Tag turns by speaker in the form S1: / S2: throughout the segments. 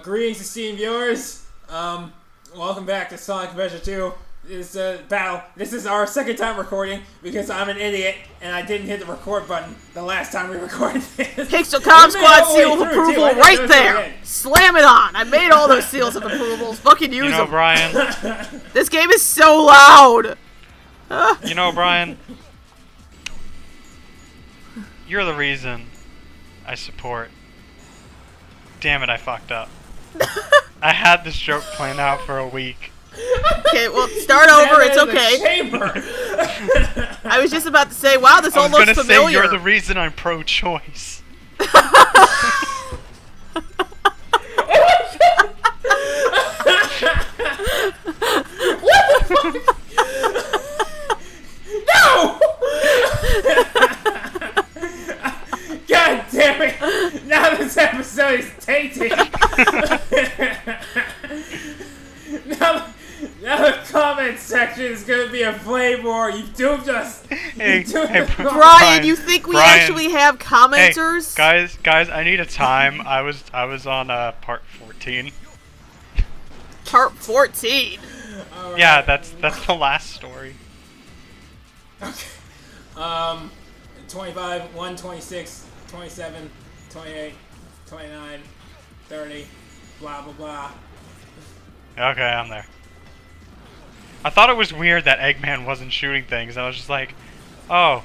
S1: Greetings, esteemed viewers. Welcome back to Sonic Adventure 2. This battle. This is our second time recording because I'm an idiot and I didn't hit the record button the last time we recorded this.
S2: Pixel Com Squad seal of approval right there. Slam it on. I made all those seals of approvals. Fucking use them.
S3: Brian.
S2: This game is so loud.
S3: You know, Brian. You're the reason I support. Damn it, I fucked up. I had this joke planned out for a week.
S2: Okay, well, start over. It's okay. I was just about to say, wow, this all looks familiar. I was gonna say
S3: you're the reason I'm pro-choice.
S1: What the fuck? No! God damn it! Now this episode is tainted. Now the comment section is gonna be a flame war. You doomed us.
S3: Hey,
S2: Brian, you think we actually have commenters?
S3: Hey, guys, I need a time. I was on part 14.
S2: Part 14.
S1: Right.
S3: Yeah, that's the last story.
S1: Okay. 25, 1, 26, 27, 28, 29, 30, blah blah blah.
S3: Okay, I'm there. I thought it was weird that Eggman wasn't shooting things. I was just like, oh,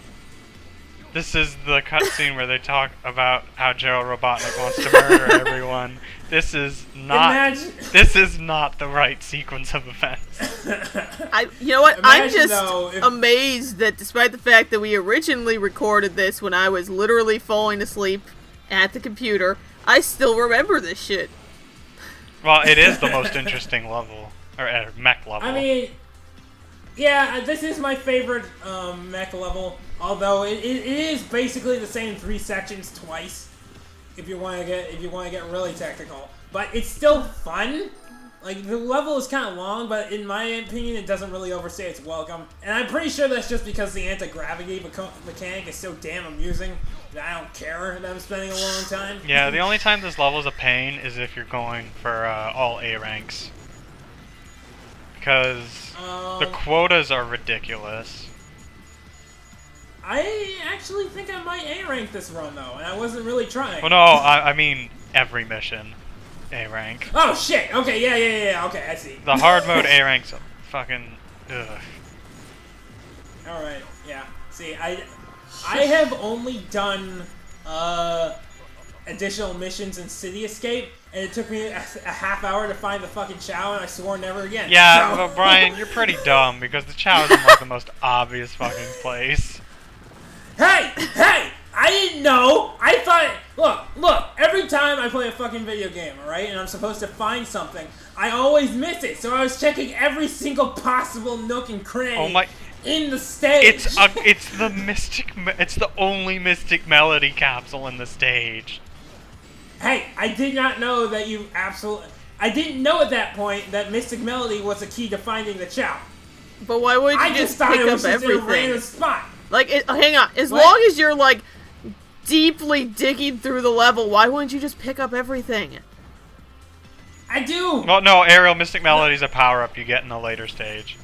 S3: this is the cutscene where they talk about how Gerald Robotnik wants to murder everyone. This is not. This is not the right sequence of events.
S2: You know what? I'm just amazed that despite the fact that we originally recorded this when I was literally falling asleep at the computer, I still remember this shit.
S3: Well, it is the most interesting level, or mech level.
S1: I mean, yeah, this is my favorite mech level. Although it is basically the same 3 sections twice, if you want to get really technical. But it's still fun. Like, the level is kind of long, but in my opinion, it doesn't really overstay its welcome. And I'm pretty sure that's just because the anti-gravity mechanic is so damn amusing that I don't care that I'm spending a long time.
S3: Yeah, the only time this level is a pain is if you're going for all A ranks. Because the quotas are ridiculous.
S1: I actually think I might A-rank this run, though, and I wasn't really trying.
S3: Well, no, I mean every mission A-rank.
S1: Oh, shit! Okay, yeah, okay, I see.
S3: The hard mode A-rank's fucking... ugh.
S1: Alright, yeah. See, I have only done additional missions in City Escape, and it took me a half hour to find the fucking Chow, and I swore never again.
S3: Yeah, but Brian, you're pretty dumb, because the Chow is in, like, the most obvious fucking place.
S1: Hey! I didn't know! I thought... Look, every time I play a fucking video game, alright, and I'm supposed to find something, I always miss it, so I was checking every single possible nook and cranny in the stage.
S3: It's the only Mystic Melody capsule in the stage.
S1: Hey, I did not know that you absolutely... I didn't know at that point that Mystic Melody was the key to finding the Chow.
S2: But why would you just pick up everything?
S1: In a random spot.
S2: Like, hang on. As long as you're, like, deeply digging through the level, why wouldn't you just pick up everything?
S1: I do!
S3: Well, no, Ariel, Mystic Melody is a power-up you get in a later stage.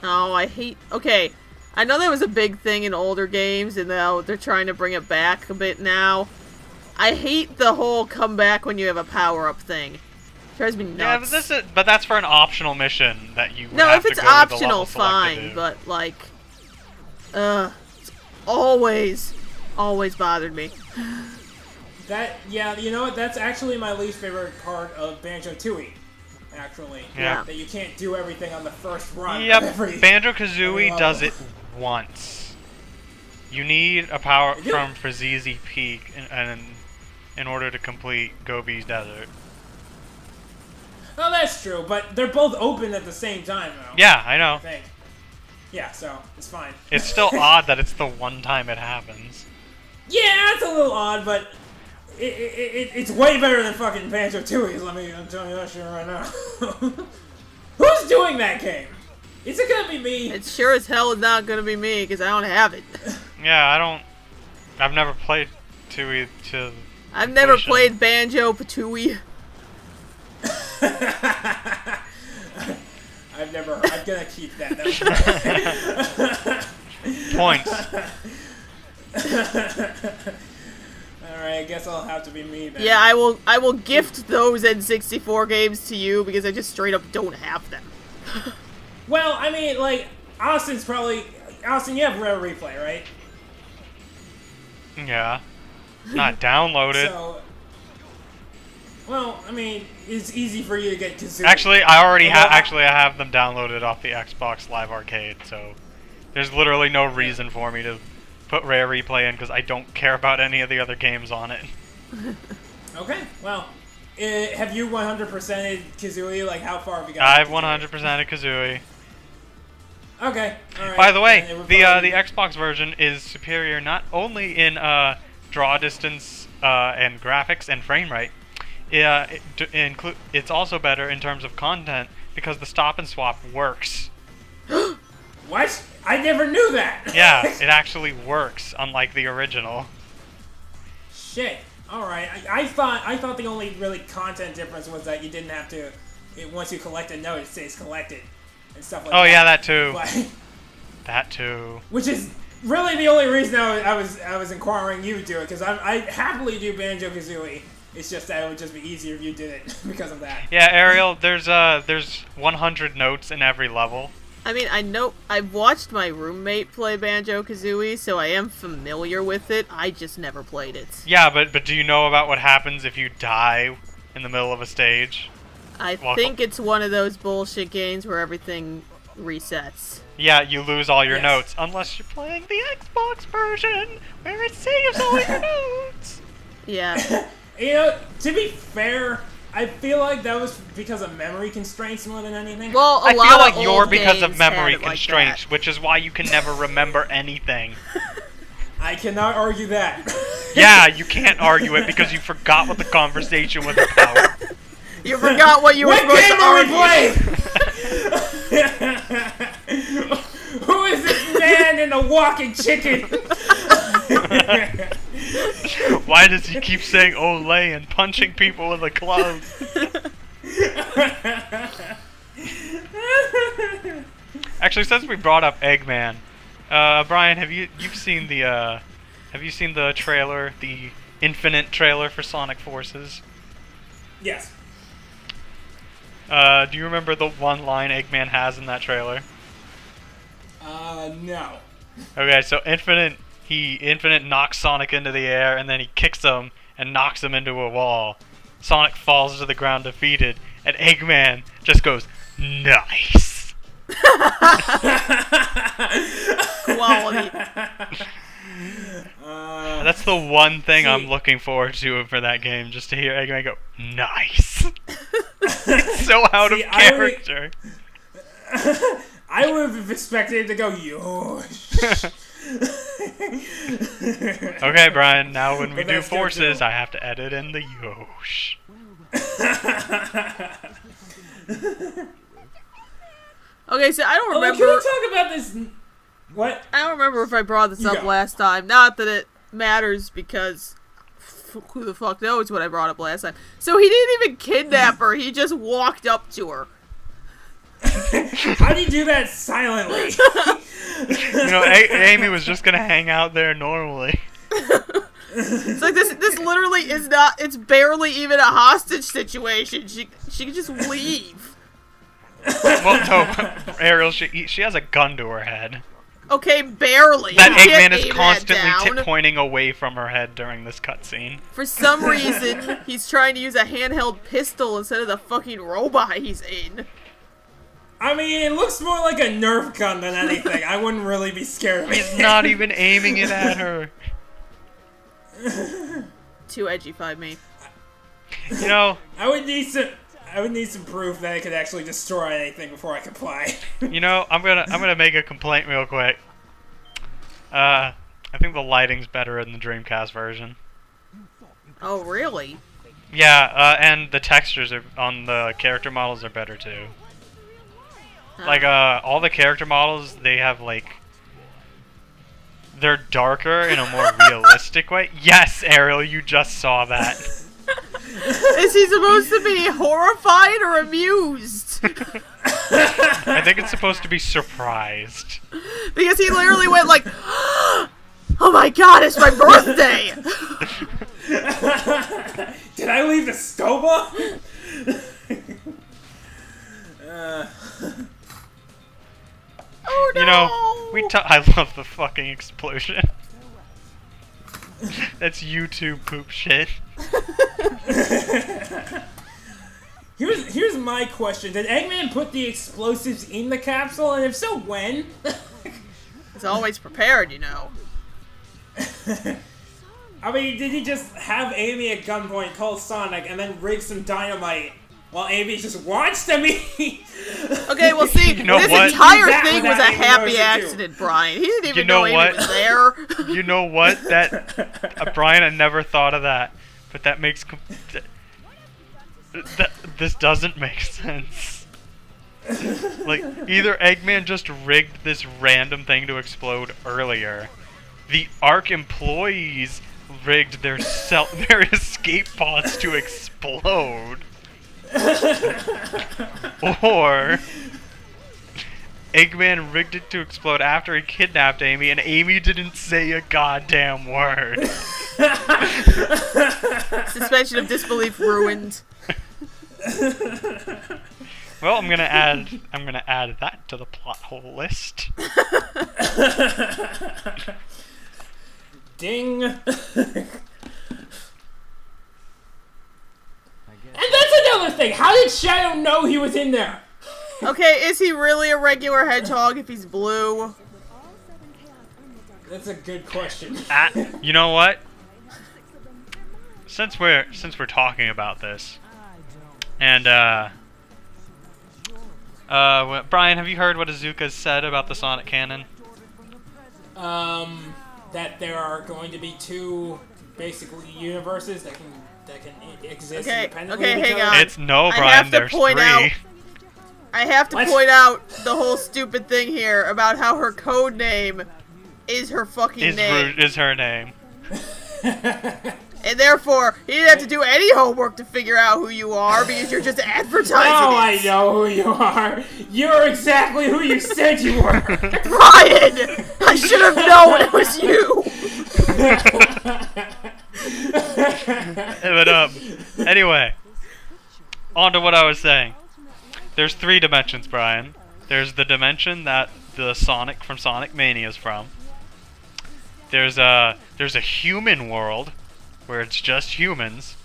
S2: Oh, I hate... Okay, I know that was a big thing in older games, and now they're trying to bring it back a bit now. I hate the whole come back when you have a power-up thing. It drives me nuts.
S3: Yeah, but that's for an optional mission that you would
S2: No,
S3: have
S2: if it's
S3: to go to the
S2: optional,
S3: level select to
S2: fine,
S3: do.
S2: but, like... it's always bothered me.
S1: Yeah, you know what? That's actually my least favorite part of Banjo-Tooie, actually.
S2: Yeah.
S1: That you can't do everything on the first run.
S3: Yep, Banjo-Kazooie does it once. You need a power from Frazizi Peak in order to complete Gobi's Desert.
S1: Oh, that's true, but they're both open at the same time, though.
S3: Yeah, I know.
S1: I think. Yeah, so it's fine.
S3: It's still odd that it's the one time it happens.
S1: Yeah, it's a little odd, but it's way better than fucking Banjo-Tooie. I'm telling you that shit right now. Who's doing that game? Is it gonna be me?
S2: It sure as hell is not gonna be me, because I don't have it.
S3: Yeah, I've never played Tooie to
S2: I've never played Banjo-Patooie.
S1: I've never. I'm gonna keep that.
S3: Points.
S1: Alright, I guess I'll have to be me then.
S2: Yeah, I will gift those N64 games to you because I just straight up don't have them.
S1: Well, I mean, like, Austin, you have Rare Replay, right?
S3: Yeah. Not downloaded.
S1: So, well, I mean, it's easy for you to get Kazooie.
S3: Actually, I have them downloaded off the Xbox Live Arcade, so there's literally no reason for me to put Rare Replay in because I don't care about any of the other games on it.
S1: Okay, well, have you 100%ed Kazooie? Like, how far have you got?
S3: I've 100%ed Kazooie.
S1: Okay, alright.
S3: By the way, the Xbox version is superior not only in draw distance and graphics and frame rate. It's also better in terms of content because the stop and swap works.
S1: What? I never knew that!
S3: Yeah, it actually works, unlike the original.
S1: Shit. Alright, I thought the only really content difference was that you didn't have to, once you collect a note, it stays collected. And stuff like that.
S3: Oh yeah, that too.
S1: But,
S3: that too.
S1: which is really the only reason I was inquiring you to do it, because I happily do Banjo-Kazooie. It's just that it would just be easier if you did it because of that.
S3: Yeah, Ariel, there's 100 notes in every level.
S2: I mean, I know I've watched my roommate play Banjo-Kazooie, so I am familiar with it. I just never played it.
S3: Yeah, but do you know about what happens if you die in the middle of a stage?
S2: I think it's one of those bullshit games where everything resets.
S3: Yeah, you lose all your
S1: Yes.
S3: notes unless you're playing the Xbox version where it saves all your notes.
S2: Yeah.
S1: You know, to be fair, I feel like that was because of memory constraints more than anything.
S2: Well,
S3: I
S2: a lot
S3: feel
S2: of
S3: like
S2: old
S3: you're because of
S2: games had
S3: memory
S2: it like
S3: constraints,
S2: that.
S3: which is why you can never remember anything.
S1: I cannot argue that.
S3: Yeah, you can't argue it because you forgot what the conversation was about.
S2: You forgot what you were
S1: What
S2: supposed
S1: game
S2: to
S1: are we
S2: argue.
S1: playing? Who is this man in the walking chicken?
S3: Why does he keep saying "Olay" and punching people in the clothes? Actually, since we brought up Eggman, Brian, have you seen the trailer, the Infinite trailer for Sonic Forces?
S1: Yes.
S3: Do you remember the one line Eggman has in that trailer?
S1: No.
S3: Okay, so Infinite knocks Sonic into the air, and then he kicks him and knocks him into a wall. Sonic falls to the ground defeated, and Eggman just goes, "Nice."
S2: Quality.
S3: That's the one thing I'm looking forward to for that game, just to hear Eggman go, "Nice." It's so out of character.
S1: I would have expected it to go, "Yosh."
S3: Okay, Brian, now when we
S1: But
S3: do
S1: that's good
S3: forces,
S1: too.
S3: I have to edit in the yosh.
S2: Okay, so I don't
S1: Oh,
S2: remember.
S1: can we talk about this? What?
S2: I don't remember if I brought this
S1: You
S2: up
S1: go.
S2: last time. Not that it matters because who the fuck knows what I brought up last time. So he didn't even kidnap her. He just walked up to her.
S1: How do you do that silently?
S3: You know, Amy was just gonna hang out there normally.
S2: It's like this literally is not. It's barely even a hostage situation. She could just leave.
S3: Well, no, Ariel, she has a gun to her head.
S2: Okay, barely.
S3: That
S2: You can't
S3: Eggman is
S2: aim that
S3: constantly
S2: down.
S3: pointing away from her head during this cutscene.
S2: For some reason, he's trying to use a handheld pistol instead of the fucking robot he's in.
S1: I mean, it looks more like a Nerf gun than anything. I wouldn't really be scared of it.
S3: He's not even aiming it at her.
S2: Too edgy by me.
S3: You know,
S1: I would need some proof that it could actually destroy anything before I could play.
S3: I'm gonna make a complaint real quick. I think the lighting's better in the Dreamcast version.
S2: Oh, really?
S3: Yeah, and the textures on the character models are better too. Like, all the character models, they have, like... They're darker in a more realistic way. Yes, Ariel, you just saw that.
S2: Is he supposed to be horrified or amused?
S3: I think it's supposed to be surprised.
S2: Because he literally went like, oh my god, it's my birthday!
S1: Did I leave the stove on?
S2: Oh no!
S3: You know, I love the fucking explosion. That's YouTube poop shit.
S1: Here's my question. Did Eggman put the explosives in the capsule? And if so, when?
S2: He's always prepared, you know.
S1: I mean, did he just have Amy at gunpoint, call Sonic, and then rig some dynamite while Amy just watched him eat?
S2: Okay, well see,
S3: You know
S2: this
S3: what?
S2: entire
S1: That
S2: thing was
S1: without
S2: a
S1: even
S2: happy
S1: noticing, too.
S2: accident, Brian. He didn't even
S3: You know
S2: know Amy
S3: what?
S2: was there.
S3: You know what? That Brian, I never thought of that, but that makes this doesn't make sense. Like, either Eggman just rigged this random thing to explode earlier, the Ark employees rigged their escape pods to explode, or Eggman rigged it to explode after he kidnapped Amy, and Amy didn't say a goddamn word.
S2: Suspension of disbelief ruined.
S3: Well, I'm gonna add that to the plot hole list.
S1: Ding. And that's another thing. How did Shadow know he was in there?
S2: Okay, is he really a regular hedgehog if he's blue?
S1: That's a good question.
S3: You know what? Since we're talking about this, and Brian, have you heard what Azuka said about the Sonic canon?
S1: That there are going to be two basically universes that can exist independently
S2: okay,
S1: of each
S2: hang
S1: other.
S2: on.
S3: It's no,
S2: I
S3: Brian.
S2: have to
S3: There's
S2: point
S3: three.
S2: out- I have to
S1: What?
S2: point out the whole stupid thing here about how her code name is her fucking name.
S3: Is her name?
S2: And therefore, he didn't have to do any homework to figure out who you are because you're just advertising
S1: Oh, I
S2: it.
S1: know who you are. You're exactly who you said you were.
S2: Brian! I should have known it was you!
S3: But anyway, on to what I was saying. There's three dimensions, Brian. There's the dimension that the Sonic from Sonic Mania is from. There's a human world where it's just humans,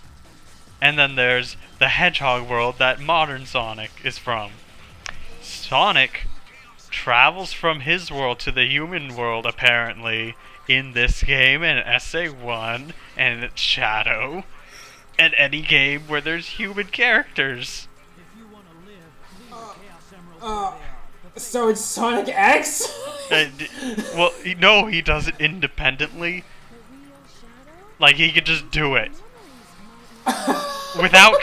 S3: and then there's the hedgehog world that modern Sonic is from. Sonic travels from his world to the human world apparently in this game and SA1 and it's Shadow and any game where there's human characters.
S1: So it's Sonic X?
S3: Well, no, he does it independently. Like, he could just do it. Without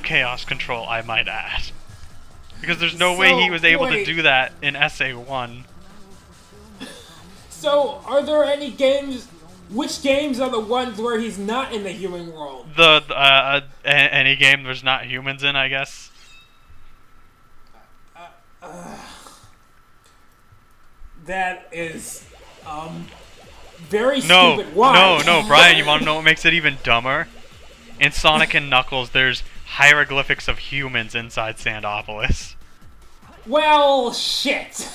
S3: chaos control, I might add. Because there's no way he was able to do that in SA1.
S1: So, are there any games... Which games are the ones where he's not in the human world?
S3: Any game there's not humans in, I guess.
S1: That is, very stupid. Why?
S3: No, Brian, you want to know what makes it even dumber? In Sonic and Knuckles, there's hieroglyphics of humans inside Sandopolis.
S1: Well, shit.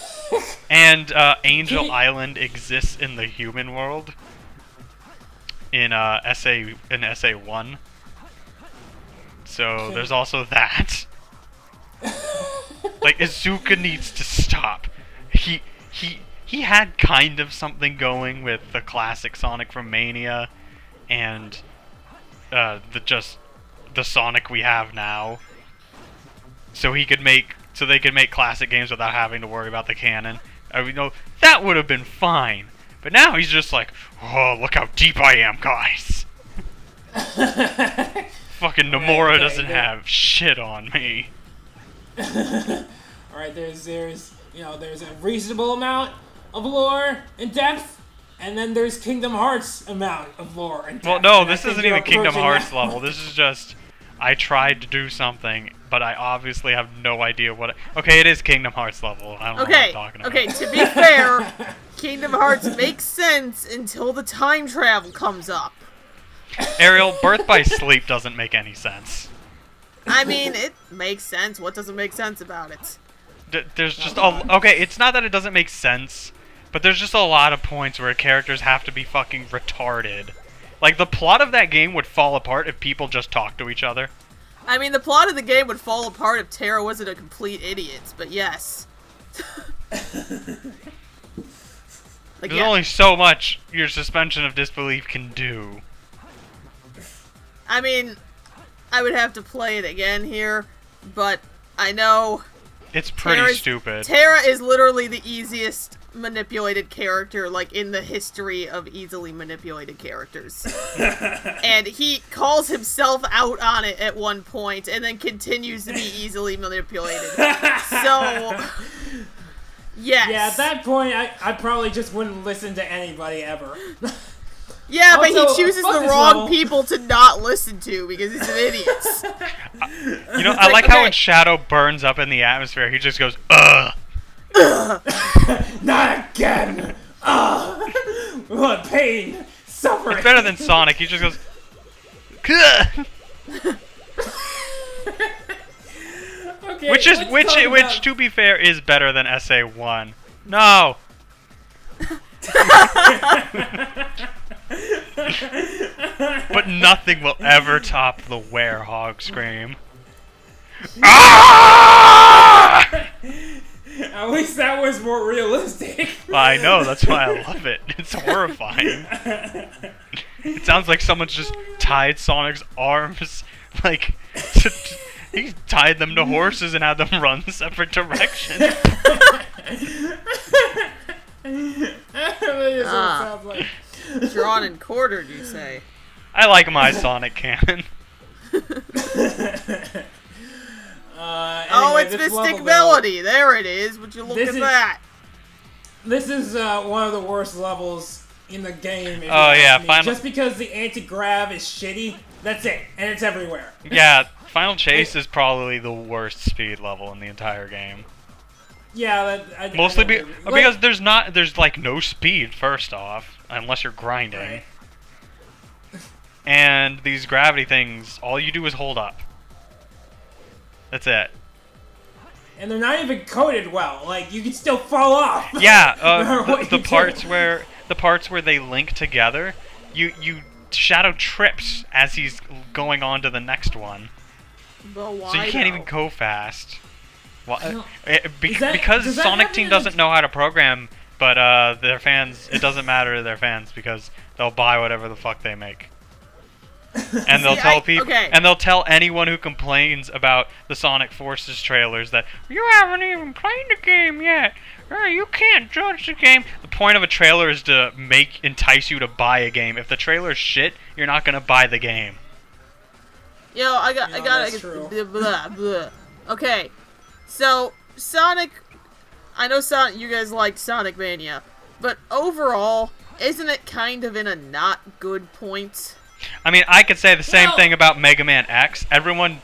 S3: And Angel Island exists in the human world. In SA1. So there's also that. Like, Izuka needs to stop. He had kind of something going with the classic Sonic from Mania and the Sonic we have now. So they could make classic games without having to worry about the canon. That would have been fine. But now he's just like, oh, look how deep I am, guys. Fucking Nomura doesn't have shit on me.
S1: Alright, there's a reasonable amount of lore and depth, And then there's Kingdom Hearts amount of lore and
S3: Well,
S1: depth,
S3: no,
S1: and I
S3: this
S1: think
S3: isn't
S1: you're
S3: even Kingdom
S1: approaching
S3: Hearts
S1: that
S3: level. This is just, I tried to do something, but I obviously have no idea what. Okay, it is Kingdom Hearts level. I don't know what I'm talking about.
S2: Okay, to be fair, Kingdom Hearts makes sense until the time travel comes up.
S3: Ariel, Birth by Sleep doesn't make any sense.
S2: I mean, it makes sense. What doesn't make sense about it?
S3: There's just okay, it's not that it doesn't make sense, but there's just a lot of points where characters have to be fucking retarded. Like, the plot of that game would fall apart if people just talked to each other.
S2: I mean, the plot of the game would fall apart if Terra wasn't a complete idiot, but yes.
S3: There's only so much your suspension of disbelief can do.
S2: I mean, I would have to play it again here, but I know...
S3: It's pretty stupid.
S2: Terra is literally the easiest manipulated character, like, in the history of easily manipulated characters. And he calls himself out on it at one point, and then continues to be easily manipulated. So... Yes.
S1: Yeah, at that point, I probably just wouldn't listen to anybody ever.
S2: Yeah,
S1: also,
S2: but he chooses
S1: fuck
S2: the
S1: this
S2: wrong
S1: level.
S2: people to not listen to because he's an idiot.
S3: You know, I like how when Shadow burns up in the atmosphere, he just goes, ugh.
S1: Not again! Ugh! What pain! Suffering!
S3: It's better than Sonic, he just goes, "Kuh."
S1: Okay,
S3: Which to be fair is better than SA1. No. But nothing will ever top the werehog scream. Ah!
S1: At least that was more realistic.
S3: Well, I know, that's why I love it. It's horrifying. It sounds like someone's just tied Sonic's arms, like, he tied them to horses and had them run separate directions.
S1: That is what it sounds like.
S2: Drawn and quartered, you say?
S3: I like my Sonic canon.
S2: Oh,
S1: Anyway,
S2: it's
S1: this
S2: Mystic
S1: level,
S2: Melody. There it is. Would you look
S1: This
S2: at
S1: is-
S2: that?
S1: This is one of the worst levels in the game. If you
S3: Oh,
S1: ask
S3: yeah,
S1: me.
S3: final-
S1: Just because the anti-grav is shitty, that's it, and it's everywhere.
S3: Yeah, Final Chase is probably the worst speed level in the entire game.
S1: Yeah,
S3: Mostly
S1: I know.
S3: because there's like no speed first off, unless you're grinding.
S1: Right.
S3: And these gravity things, all you do is hold up. That's it.
S1: And they're not even coded well. Like, you can still fall off.
S3: Yeah,
S1: no matter what
S3: the
S1: you
S3: parts
S1: do.
S3: where they link together, you Shadow trips as he's going on to the next one,
S2: But why?
S3: so you can't
S2: though?
S3: even go fast. Well,
S1: don't-
S3: because
S1: does that
S3: Sonic
S1: happen
S3: Team
S1: in
S3: doesn't know how to program, but their fans, it doesn't matter to their fans because they'll buy whatever the fuck they make. And they'll
S2: See,
S3: tell people,
S2: okay.
S3: and they'll tell anyone who complains about the Sonic Forces trailers that you haven't even played the game yet. You can't judge the game. The point of a trailer is to entice you to buy a game. If the trailer's shit, you're not gonna buy the game.
S2: Yo, I got.
S1: that's true.
S2: Blah, blah. Okay, so Sonic. I know Sonic. You guys like Sonic Mania, but overall, isn't it kind of in a not good point?
S3: I mean, I could say the same
S1: Well-
S3: thing about Mega Man X. Everyone,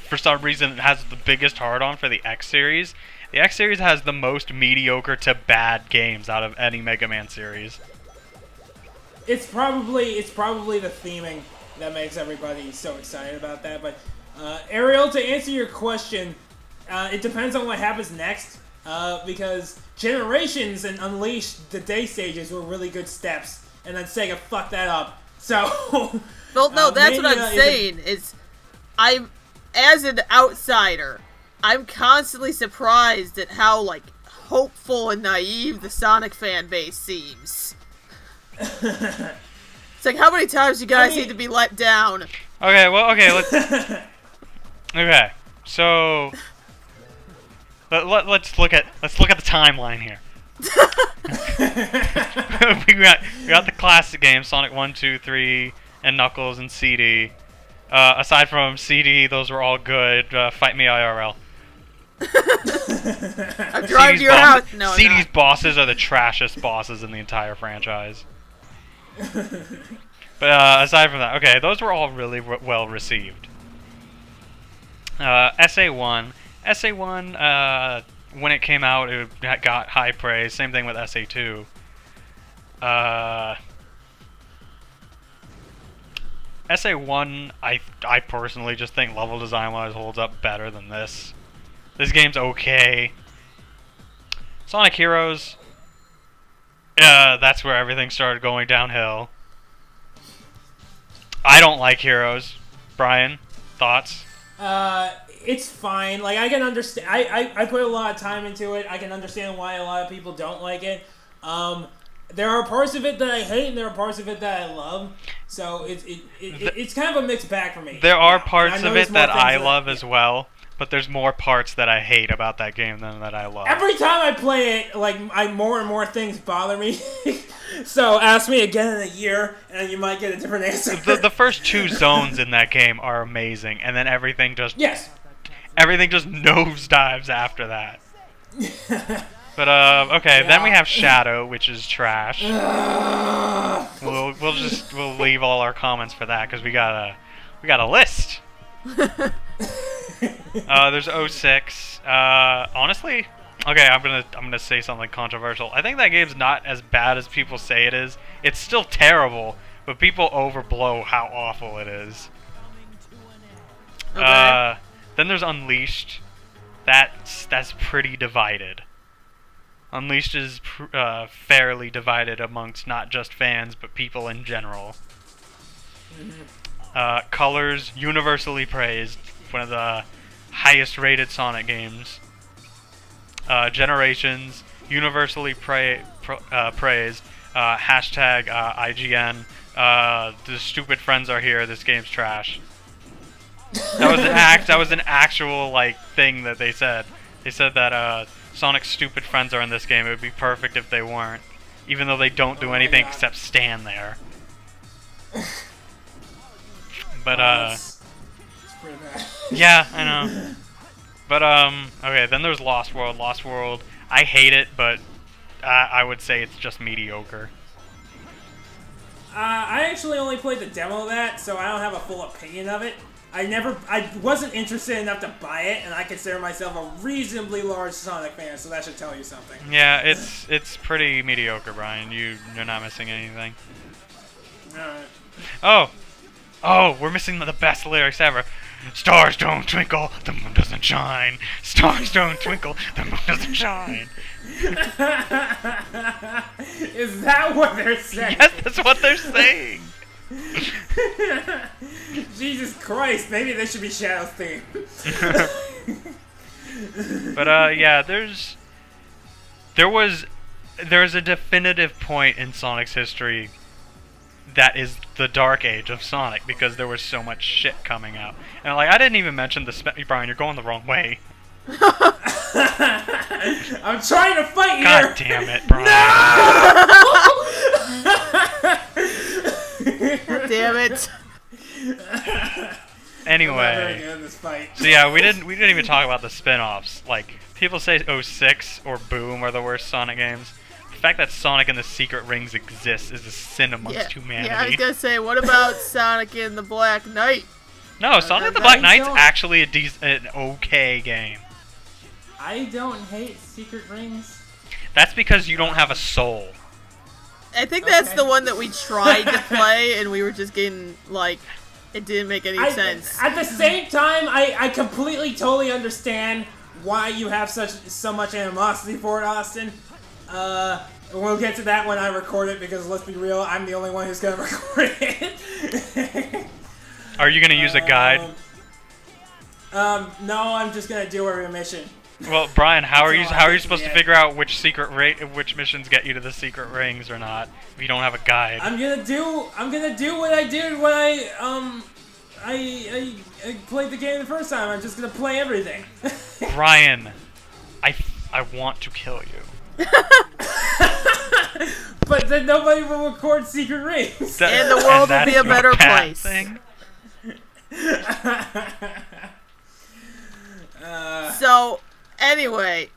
S3: for some reason, has the biggest hard-on for the X series. The X series has the most mediocre to bad games out of any Mega Man series.
S1: It's probably the theming that makes everybody so excited about that. But Ariel, to answer your question, it depends on what happens next. Because Generations and Unleashed, the day stages were really good steps, and then Sega fucked that up. So,
S2: Well, no, that's what
S1: Mania
S2: I'm saying. I'm, as an outsider, I'm constantly surprised at how, like, hopeful and naive the Sonic fan base seems. It's like, how many times you guys need to be let down?
S3: Okay, well, okay, let's... Okay, so... Let's look at the timeline here. we got the classic games, Sonic 1, 2, 3, and Knuckles and CD. Aside from CD, those were all good. Fight Me IRL.
S2: I'm driving to your house. No, I'm
S3: CD's
S2: not.
S3: bosses are the trashiest bosses in the entire franchise. But aside from that, okay, those were all really well received. SA1. SA1, when it came out, it got high praise. Same thing with SA2. SA1, I personally just think level design-wise holds up better than this. This game's okay. Sonic Heroes, that's where everything started going downhill. I don't like Heroes. Brian, thoughts?
S1: It's fine. Like, I can understand. I put a lot of time into it. I can understand why a lot of people don't like it. There are parts of it that I hate, and there are parts of it that I love. So it's kind of a mixed bag for me.
S3: There are parts of it that I love as well, but there's more parts that I hate about that game than that I love.
S1: Every time I play it, like, more and more things bother me. So ask me again in a year, and you might get a different answer.
S3: The first 2 zones in that game are amazing, and then everything just nosedives after that. But okay, yeah. Then we have Shadow, which is trash. We'll leave all our comments for that because we got a list. There's 06. Honestly, okay, I'm gonna say something controversial. I think that game's not as bad as people say it is. It's still terrible, but people overblow how awful it is.
S2: Okay.
S3: Then there's Unleashed. That's pretty divided. Unleashed is fairly divided amongst not just fans, but people in general. Colors, universally praised. One of the highest rated Sonic games. Generations, universally praised. Hashtag IGN. The stupid friends are here. This game's trash. That was an actual like thing that they said. They said that Sonic's stupid friends are in this game. It would be perfect if they weren't, even though they don't do anything except stand there. But
S1: it's pretty bad.
S3: yeah, I know. But okay. Then there's Lost World. Lost World, I hate it, but I would say it's just mediocre.
S1: I actually only played the demo of that, so I don't have a full opinion of it. I wasn't interested enough to buy it, and I consider myself a reasonably large Sonic fan, so that should tell you something.
S3: Yeah, it's pretty mediocre, Brian. You're not missing anything.
S1: Alright.
S3: Oh, we're missing the best lyrics ever. Stars don't twinkle, the moon doesn't shine. Stars don't twinkle, the moon doesn't shine.
S1: Is that what they're saying?
S3: Yes, that's what they're saying.
S1: Jesus Christ, maybe this should be Shadow's theme.
S3: But yeah, there's a definitive point in Sonic's history that is the dark age of Sonic, because there was so much shit coming out. And like, I didn't even mention Brian, you're going the wrong way.
S1: I'm trying to fight here.
S3: God damn it, Brian.
S2: God damn it.
S3: Anyway, so yeah, we didn't even talk about the spin-offs. Like, people say 06 or Boom are the worst Sonic games. The fact that Sonic and the Secret Rings exists is a sin amongst humanity.
S2: Yeah, I was gonna say, what about Sonic and the Black Knight?
S3: No, Sonic and the Black Knight's actually an okay game.
S1: I don't hate Secret Rings.
S3: That's because you don't have a soul.
S2: I think that's the one that we tried to play, and we were just getting, like, it didn't make any sense.
S1: At the same time, I completely, totally understand why you have so much animosity for it, Austin. We'll get to that when I record it, because let's be real, I'm the only one who's gonna record it.
S3: Are you gonna use a guide?
S1: No, I'm just gonna do every mission.
S3: Well, Brian, how are you supposed to figure out which missions get you to the secret rings or not if you don't have a guide?
S1: I'm gonna do what I did when I played the game the first time. I'm just gonna play everything.
S3: Brian, I want to kill you.
S1: But then nobody will record secret rings.
S2: And the world will be a better place. So, anyway,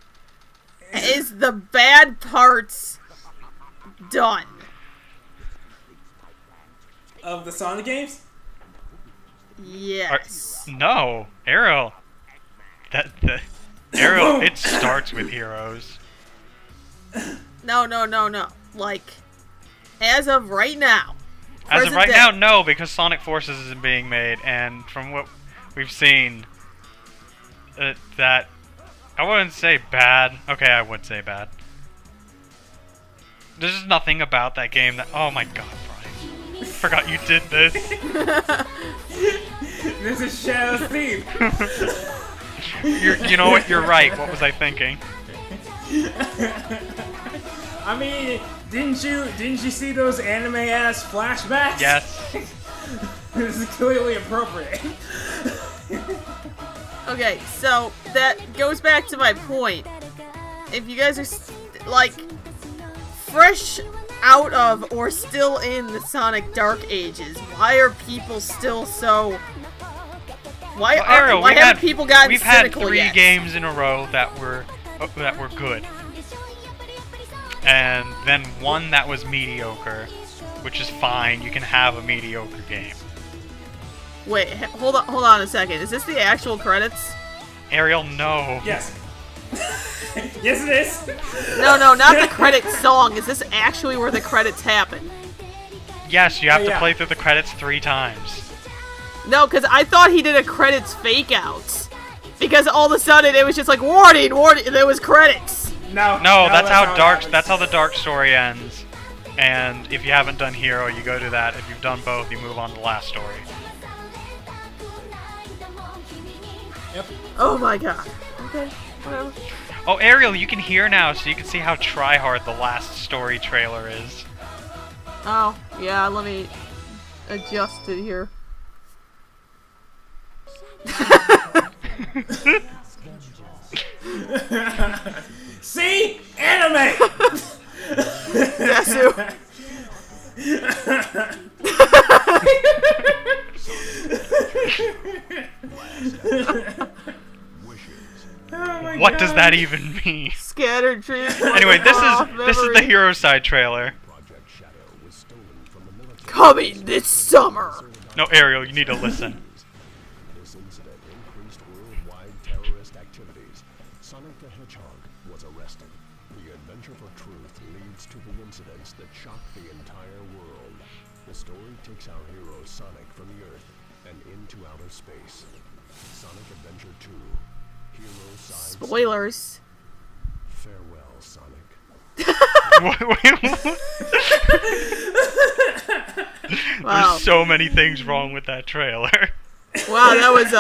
S2: is the bad parts done?
S1: of the Sonic games?
S2: Yes.
S3: No, Ariel. Ariel. It starts with Heroes.
S2: No. Like, as of right now.
S3: As of
S2: present
S3: right
S2: day.
S3: now, no, because Sonic Forces isn't being made, and from what we've seen, that I wouldn't say bad. Okay, I would say bad. There's just nothing about that game that. Oh my god, Brian! I forgot you did this.
S1: This is Shadow's theme.
S3: You know what? You're right. What was I thinking?
S1: I mean, didn't you see those anime ass flashbacks?
S3: Yes.
S1: This is clearly appropriate.
S2: Okay, so that goes back to my point. If you guys are like fresh out of or still in the Sonic Dark Ages, why are people still so? Why haven't people gotten
S3: we've had
S2: cynical
S3: 3
S2: yet?
S3: games in a row that were good, and then one that was mediocre, which is fine. You can have a mediocre game.
S2: Wait, hold on a second. Is this the actual credits?
S3: Ariel, no.
S1: Yes. Yes, it is.
S2: No, not the credit song. Is this actually where the credits happen?
S3: Yes, you have to
S1: yeah.
S3: play through the credits 3 times.
S2: No, because I thought he did a credits fake out. Because all of a sudden it was just like warning, and there was credits.
S1: No,
S3: That's how
S1: it
S3: dark.
S1: happens.
S3: That's how the dark story ends. And if you haven't done Hero, you go to that. If you've done both, you move on to the last story.
S1: Yep.
S2: Oh my god. Okay, whatever.
S3: Oh, Ariel, you can hear now, so you can see how tryhard the last story trailer is.
S2: Oh, yeah, let me adjust it here.
S1: See? Anime!
S2: Desu.
S1: Oh my
S3: What
S1: God.
S3: does that even mean?
S2: Scattered trees.
S3: Anyway, this is the Hero Side trailer.
S2: Coming this summer.
S3: No, Ariel, you need to listen.
S4: This incident increased worldwide terrorist activities. Sonic the Hedgehog was arrested. The adventure for truth leads to the incidents that shock the entire world. The story takes our hero Sonic from the Earth and into outer space. Sonic Adventure 2. Hero Side.
S2: Spoilers.
S4: Farewell, Sonic.
S2: Wow.
S3: There's so many things wrong with that trailer.
S2: Wow, that was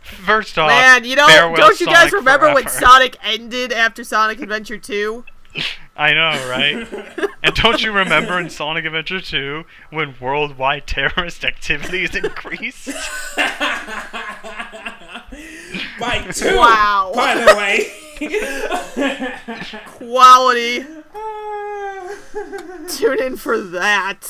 S3: First off,
S2: man, you know,
S3: farewell,
S2: don't you guys
S3: Sonic
S2: remember when
S3: forever.
S2: Sonic ended after Sonic Adventure 2?
S3: I know, right? And don't you remember in Sonic Adventure 2 when worldwide terrorist activities increased?
S1: By 2!
S2: Wow.
S1: By the way.
S2: Quality. Tune in for that.